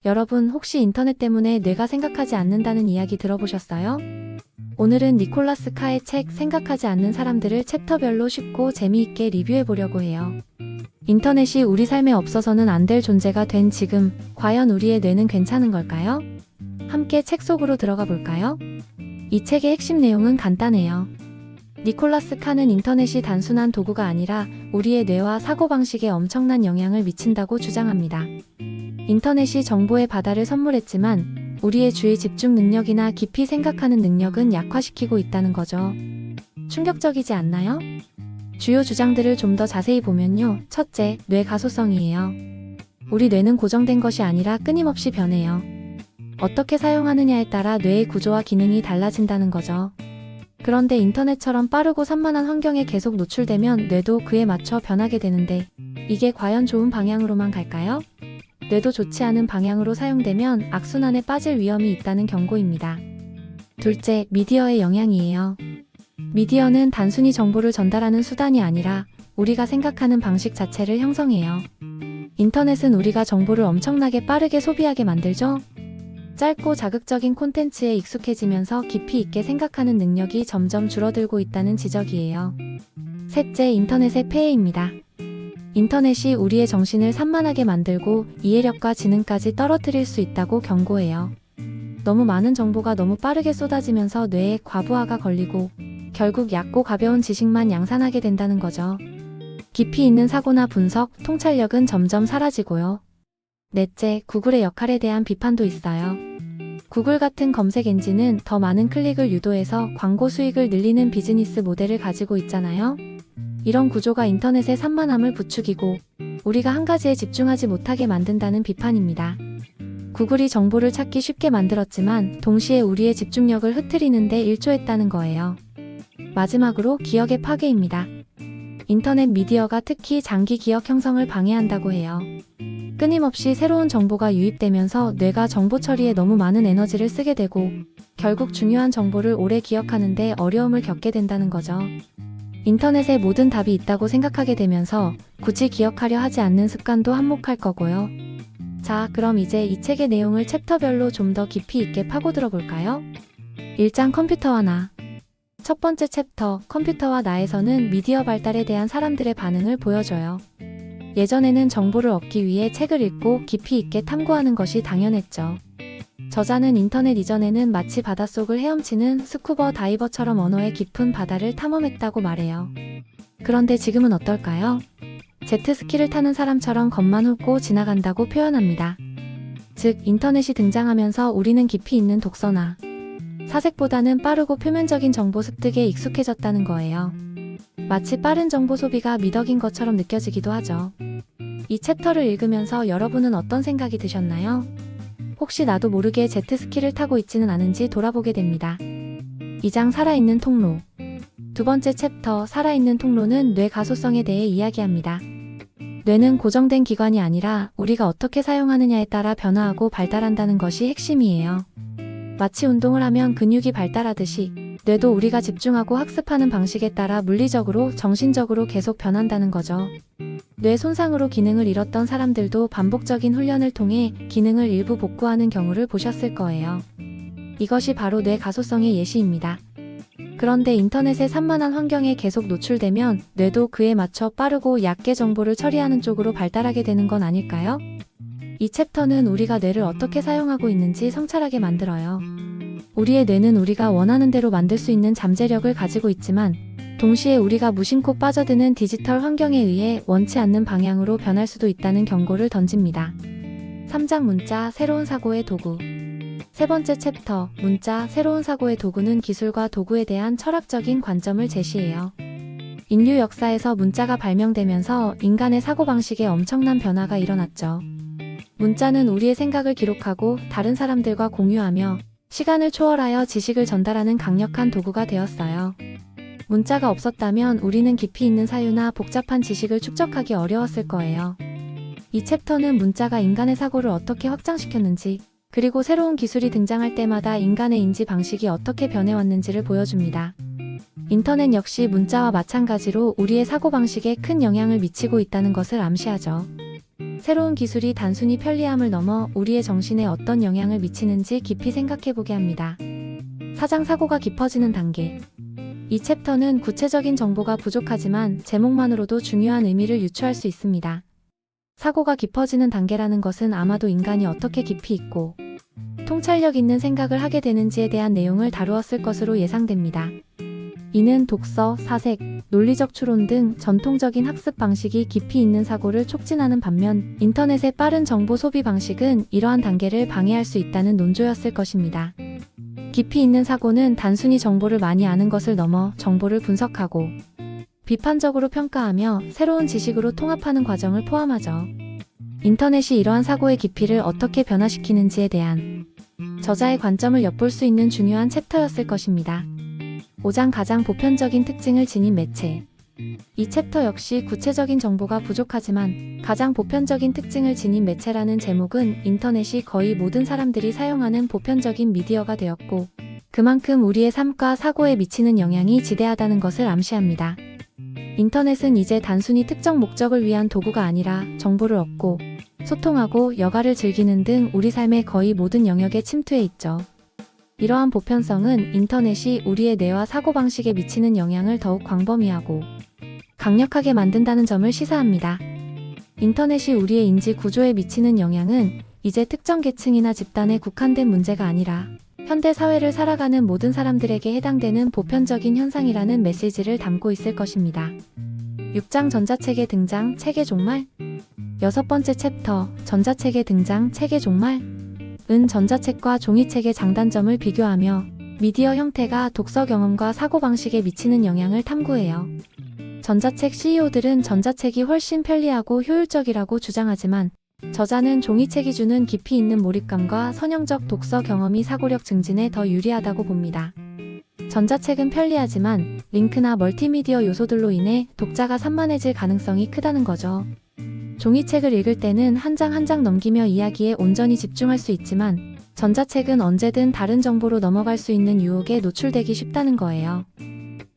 여러분 혹시 인터넷 때문에 뇌가 생각하지 않는다는 이야기 들어보셨어요? 오늘은 니콜라스 카의 책 생각하지 않는 사람들을 챕터별로 쉽고 재미있게 리뷰해 보려고 해요. 인터넷이 우리 삶에 없어서는 안 될 존재가 된 지금, 과연 우리의 뇌는 괜찮은 걸까요? 함께 책 속으로 들어가 볼까요? 이 책의 핵심 내용은 간단해요. 니콜라스 카는 인터넷이 단순한 도구가 아니라 우리의 뇌와 사고방식에 엄청난 영향을 미친다고 주장합니다. 인터넷이 정보의 바다를 선물했지만 우리의 주의 집중 능력이나 깊이 생각하는 능력은 약화시키고 있다는 거죠. 충격적이지 않나요? 주요 주장들을 좀 더 자세히 보면요. 첫째, 뇌 가소성이에요. 우리 뇌는 고정된 것이 아니라 끊임없이 변해요. 어떻게 사용하느냐에 따라 뇌의 구조와 기능이 달라진다는 거죠. 그런데 인터넷처럼 빠르고 산만한 환경에 계속 노출되면 뇌도 그에 맞춰 변하게 되는데 이게 과연 좋은 방향으로만 갈까요? 뇌도 좋지 않은 방향으로 사용되면 악순환에 빠질 위험이 있다는 경고입니다. 둘째, 미디어의 영향이에요. 미디어는 단순히 정보를 전달하는 수단이 아니라 우리가 생각하는 방식 자체를 형성해요. 인터넷은 우리가 정보를 엄청나게 빠르게 소비하게 만들죠? 짧고 자극적인 콘텐츠에 익숙해지면서 깊이 있게 생각하는 능력이 점점 줄어들고 있다는 지적이에요. 셋째, 인터넷의 폐해입니다. 인터넷이 우리의 정신을 산만하게 만들고 이해력과 지능까지 떨어뜨릴 수 있다고 경고해요. 너무 많은 정보가 너무 빠르게 쏟아지면서 뇌에 과부하가 걸리고 결국 얕고 가벼운 지식만 양산하게 된다는 거죠. 깊이 있는 사고나 분석, 통찰력은 점점 사라지고요. 넷째, 구글의 역할에 대한 비판도 있어요. 구글 같은 검색 엔진은 더 많은 클릭을 유도해서 광고 수익을 늘리는 비즈니스 모델을 가지고 있잖아요. 이런 구조가 인터넷의 산만함을 부추기고 우리가 한 가지에 집중하지 못하게 만든다는 비판입니다. 구글이 정보를 찾기 쉽게 만들었지만 동시에 우리의 집중력을 흐트리는 데 일조했다는 거예요. 마지막으로 기억의 파괴입니다. 인터넷 미디어가 특히 장기 기억 형성을 방해한다고 해요. 끊임없이 새로운 정보가 유입되면서 뇌가 정보 처리에 너무 많은 에너지를 쓰게 되고 결국 중요한 정보를 오래 기억하는데 어려움을 겪게 된다는 거죠. 인터넷에 모든 답이 있다고 생각하게 되면서 굳이 기억하려 하지 않는 습관도 한몫할 거고요. 자, 그럼 이제 이 책의 내용을 챕터별로 좀 더 깊이 있게 파고들어 볼까요? 1장 컴퓨터와 나. 첫 번째 챕터, 컴퓨터와 나에서는 미디어 발달에 대한 사람들의 반응을 보여줘요. 예전에는 정보를 얻기 위해 책을 읽고 깊이 있게 탐구하는 것이 당연했죠. 저자는 인터넷 이전에는 마치 바닷속을 헤엄치는 스쿠버 다이버처럼 언어의 깊은 바다를 탐험했다고 말해요. 그런데 지금은 어떨까요? 제트스키를 타는 사람처럼 겉만 훑고 지나간다고 표현합니다. 즉, 인터넷이 등장하면서 우리는 깊이 있는 독서나 사색보다는 빠르고 표면적인 정보 습득에 익숙해졌다는 거예요. 마치 빠른 정보 소비가 미덕인 것처럼 느껴지기도 하죠. 이 챕터를 읽으면서 여러분은 어떤 생각이 드셨나요? 혹시 나도 모르게 제트스키를 타고 있지는 않은지 돌아보게 됩니다. 2장 살아있는 통로. 두 번째 챕터 살아있는 통로는 뇌 가소성에 대해 이야기합니다. 뇌는 고정된 기관이 아니라 우리가 어떻게 사용하느냐에 따라 변화하고 발달한다는 것이 핵심이에요. 마치 운동을 하면 근육이 발달하듯이 뇌도 우리가 집중하고 학습하는 방식에 따라 물리적으로, 정신적으로 계속 변한다는 거죠. 뇌 손상으로 기능을 잃었던 사람들도 반복적인 훈련을 통해 기능을 일부 복구하는 경우를 보셨을 거예요. 이것이 바로 뇌 가소성의 예시입니다. 그런데 인터넷의 산만한 환경에 계속 노출되면 뇌도 그에 맞춰 빠르고 얕게 정보를 처리하는 쪽으로 발달하게 되는 건 아닐까요? 이 챕터는 우리가 뇌를 어떻게 사용하고 있는지 성찰하게 만들어요. 우리의 뇌는 우리가 원하는 대로 만들 수 있는 잠재력을 가지고 있지만 동시에 우리가 무심코 빠져드는 디지털 환경에 의해 원치 않는 방향으로 변할 수도 있다는 경고를 던집니다. 3장 문자, 새로운 사고의 도구. 세 번째 챕터, 문자, 새로운 사고의 도구는 기술과 도구에 대한 철학적인 관점을 제시해요. 인류 역사에서 문자가 발명되면서 인간의 사고방식에 엄청난 변화가 일어났죠. 문자는 우리의 생각을 기록하고 다른 사람들과 공유하며 시간을 초월하여 지식을 전달하는 강력한 도구가 되었어요. 문자가 없었다면 우리는 깊이 있는 사유나 복잡한 지식을 축적하기 어려웠을 거예요. 이 챕터는 문자가 인간의 사고를 어떻게 확장시켰는지, 그리고 새로운 기술이 등장할 때마다 인간의 인지 방식이 어떻게 변해왔는지를 보여줍니다. 인터넷 역시 문자와 마찬가지로 우리의 사고방식에 큰 영향을 미치고 있다는 것을 암시하죠. 새로운 기술이 단순히 편리함을 넘어 우리의 정신에 어떤 영향을 미치는지 깊이 생각해보게 합니다. 사고가 깊어지는 단계. 이 챕터는 구체적인 정보가 부족하지만 제목만으로도 중요한 의미를 유추할 수 있습니다. 사고가 깊어지는 단계라는 것은 아마도 인간이 어떻게 깊이 있고 통찰력 있는 생각을 하게 되는지에 대한 내용을 다루었을 것으로 예상됩니다. 이는 독서, 사색, 논리적 추론 등 전통적인 학습 방식이 깊이 있는 사고를 촉진하는 반면 인터넷의 빠른 정보 소비 방식은 이러한 단계를 방해할 수 있다는 논조였을 것입니다. 깊이 있는 사고는 단순히 정보를 많이 아는 것을 넘어 정보를 분석하고 비판적으로 평가하며 새로운 지식으로 통합하는 과정을 포함하죠. 인터넷이 이러한 사고의 깊이를 어떻게 변화시키는지에 대한 저자의 관점을 엿볼 수 있는 중요한 챕터였을 것입니다. 5장 가장 보편적인 특징을 지닌 매체. 이 챕터 역시 구체적인 정보가 부족하지만 가장 보편적인 특징을 지닌 매체라는 제목은 인터넷이 거의 모든 사람들이 사용하는 보편적인 미디어가 되었고 그만큼 우리의 삶과 사고에 미치는 영향이 지대하다는 것을 암시합니다. 인터넷은 이제 단순히 특정 목적을 위한 도구가 아니라 정보를 얻고 소통하고 여가를 즐기는 등 우리 삶의 거의 모든 영역에 침투해 있죠. 이러한 보편성은 인터넷이 우리의 뇌와 사고방식에 미치는 영향을 더욱 광범위하고 강력하게 만든다는 점을 시사합니다. 인터넷이 우리의 인지 구조에 미치는 영향은 이제 특정 계층이나 집단에 국한된 문제가 아니라 현대 사회를 살아가는 모든 사람들에게 해당되는 보편적인 현상이라는 메시지를 담고 있을 것입니다. 6장 전자책의 등장, 책의 종말. 6번째 챕터, 전자책의 등장, 책의 종말. 은 전자책과 종이책의 장단점을 비교하며 미디어 형태가 독서 경험과 사고방식에 미치는 영향을 탐구해요. 전자책 CEO들은 전자책이 훨씬 편리하고 효율적이라고 주장하지만 저자는 종이책이 주는 깊이 있는 몰입감과 선형적 독서 경험이 사고력 증진에 더 유리하다고 봅니다. 전자책은 편리하지만 링크나 멀티미디어 요소들로 인해 독자가 산만해질 가능성이 크다는 거죠. 종이책을 읽을 때는 한 장 한 장 넘기며 이야기에 온전히 집중할 수 있지만 전자책은 언제든 다른 정보로 넘어갈 수 있는 유혹에 노출되기 쉽다는 거예요.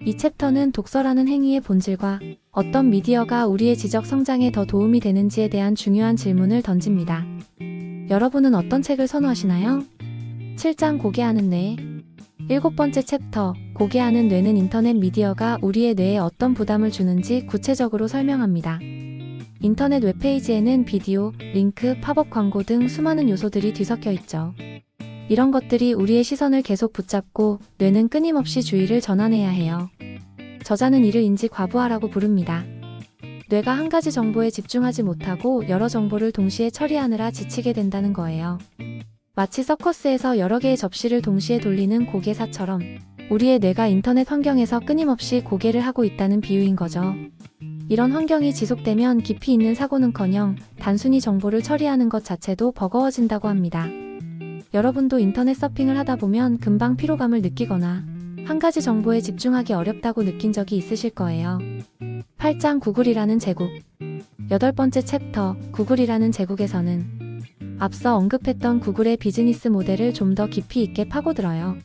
이 챕터는 독서라는 행위의 본질과 어떤 미디어가 우리의 지적 성장에 더 도움이 되는지에 대한 중요한 질문을 던집니다. 여러분은 어떤 책을 선호하시나요? 7장 고개하는 뇌. 7번째 챕터, 고개하는 뇌는 인터넷 미디어가 우리의 뇌에 어떤 부담을 주는지 구체적으로 설명합니다. 인터넷 웹페이지에는 비디오, 링크, 팝업 광고 등 수많은 요소들이 뒤섞여 있죠. 이런 것들이 우리의 시선을 계속 붙잡고 뇌는 끊임없이 주의를 전환해야 해요. 저자는 이를 인지 과부하라고 부릅니다. 뇌가 한 가지 정보에 집중하지 못하고 여러 정보를 동시에 처리하느라 지치게 된다는 거예요. 마치 서커스에서 여러 개의 접시를 동시에 돌리는 고개사처럼 우리의 뇌가 인터넷 환경에서 끊임없이 고개를 하고 있다는 비유인 거죠. 이런 환경이 지속되면 깊이 있는 사고는커녕 단순히 정보를 처리하는 것 자체도 버거워진다고 합니다. 여러분도 인터넷 서핑을 하다 보면 금방 피로감을 느끼거나 한 가지 정보에 집중하기 어렵다고 느낀 적이 있으실 거예요. 8장 구글이라는 제국. 8번째 챕터, 구글이라는 제국에서는 앞서 언급했던 구글의 비즈니스 모델을 좀 더 깊이 있게 파고들어요.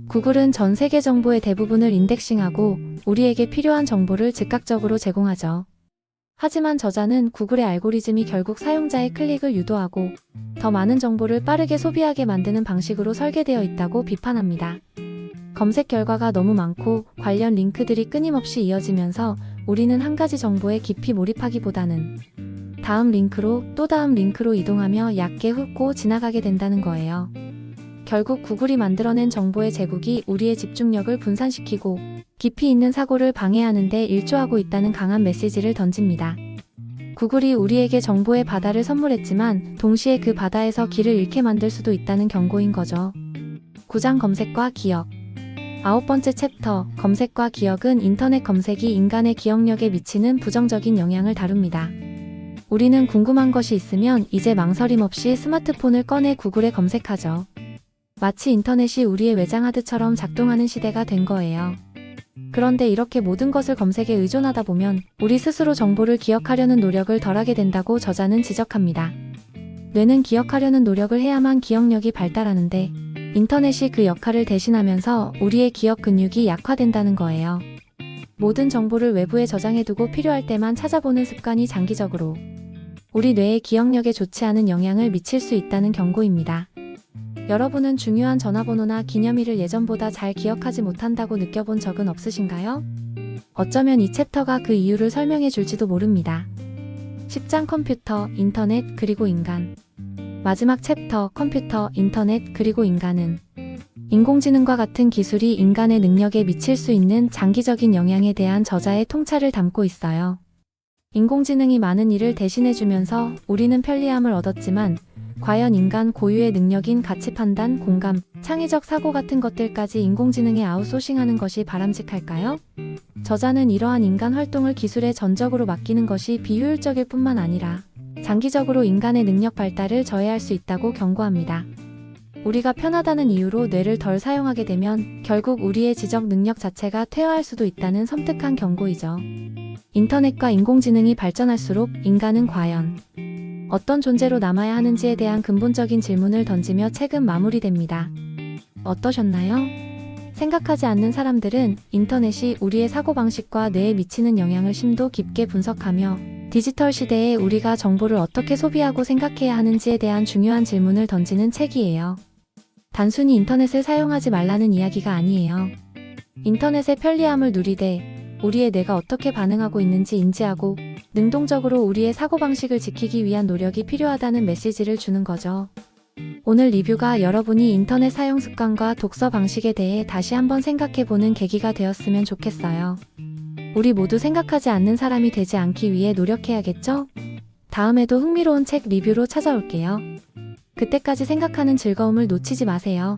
구글은 전 세계 정보의 대부분을 인덱싱하고 우리에게 필요한 정보를 즉각적으로 제공하죠. 하지만 저자는 구글의 알고리즘이 결국 사용자의 클릭을 유도하고 더 많은 정보를 빠르게 소비하게 만드는 방식으로 설계되어 있다고 비판합니다. 검색 결과가 너무 많고 관련 링크들이 끊임없이 이어지면서 우리는 한 가지 정보에 깊이 몰입하기보다는 다음 링크로 또 다음 링크로 이동하며 얕게 훑고 지나가게 된다는 거예요. 결국 구글이 만들어낸 정보의 제국이 우리의 집중력을 분산시키고 깊이 있는 사고를 방해하는 데 일조하고 있다는 강한 메시지를 던집니다. 구글이 우리에게 정보의 바다를 선물했지만 동시에 그 바다에서 길을 잃게 만들 수도 있다는 경고인 거죠. 9장 검색과 기억. 9번째 챕터, 검색과 기억은 인터넷 검색이 인간의 기억력에 미치는 부정적인 영향을 다룹니다. 우리는 궁금한 것이 있으면 이제 망설임 없이 스마트폰을 꺼내 구글에 검색하죠. 마치 인터넷이 우리의 외장하드처럼 작동하는 시대가 된 거예요. 그런데 이렇게 모든 것을 검색에 의존하다 보면 우리 스스로 정보를 기억하려는 노력을 덜하게 된다고 저자는 지적합니다. 뇌는 기억하려는 노력을 해야만 기억력이 발달하는데 인터넷이 그 역할을 대신하면서 우리의 기억 근육이 약화된다는 거예요. 모든 정보를 외부에 저장해두고 필요할 때만 찾아보는 습관이 장기적으로 우리 뇌의 기억력에 좋지 않은 영향을 미칠 수 있다는 경고입니다. 여러분은 중요한 전화번호나 기념일을 예전보다 잘 기억하지 못한다고 느껴본 적은 없으신가요? 어쩌면 이 챕터가 그 이유를 설명해 줄지도 모릅니다. 10장 컴퓨터, 인터넷, 그리고 인간. 마지막 챕터 컴퓨터, 인터넷, 그리고 인간은 인공지능과 같은 기술이 인간의 능력에 미칠 수 있는 장기적인 영향에 대한 저자의 통찰을 담고 있어요. 인공지능이 많은 일을 대신해주면서 우리는 편리함을 얻었지만 과연 인간 고유의 능력인 가치 판단, 공감, 창의적 사고 같은 것들까지 인공지능에 아웃소싱하는 것이 바람직할까요? 저자는 이러한 인간 활동을 기술에 전적으로 맡기는 것이 비효율적일 뿐만 아니라 장기적으로 인간의 능력 발달을 저해할 수 있다고 경고합니다. 우리가 편하다는 이유로 뇌를 덜 사용하게 되면 결국 우리의 지적 능력 자체가 퇴화할 수도 있다는 섬뜩한 경고이죠. 인터넷과 인공지능이 발전할수록 인간은 과연 어떤 존재로 남아야 하는지에 대한 근본적인 질문을 던지며 책은 마무리됩니다. 어떠셨나요? 생각하지 않는 사람들은 인터넷이 우리의 사고방식과 뇌에 미치는 영향을 심도 깊게 분석하며 디지털 시대에 우리가 정보를 어떻게 소비하고 생각해야 하는지에 대한 중요한 질문을 던지는 책이에요. 단순히 인터넷을 사용하지 말라는 이야기가 아니에요. 인터넷의 편리함을 누리되 우리의 뇌가 어떻게 반응하고 있는지 인지하고 능동적으로 우리의 사고방식을 지키기 위한 노력이 필요하다는 메시지를 주는 거죠. 오늘 리뷰가 여러분이 인터넷 사용 습관과 독서 방식에 대해 다시 한번 생각해보는 계기가 되었으면 좋겠어요. 우리 모두 생각하지 않는 사람이 되지 않기 위해 노력해야겠죠? 다음에도 흥미로운 책 리뷰로 찾아올게요. 그때까지 생각하는 즐거움을 놓치지 마세요.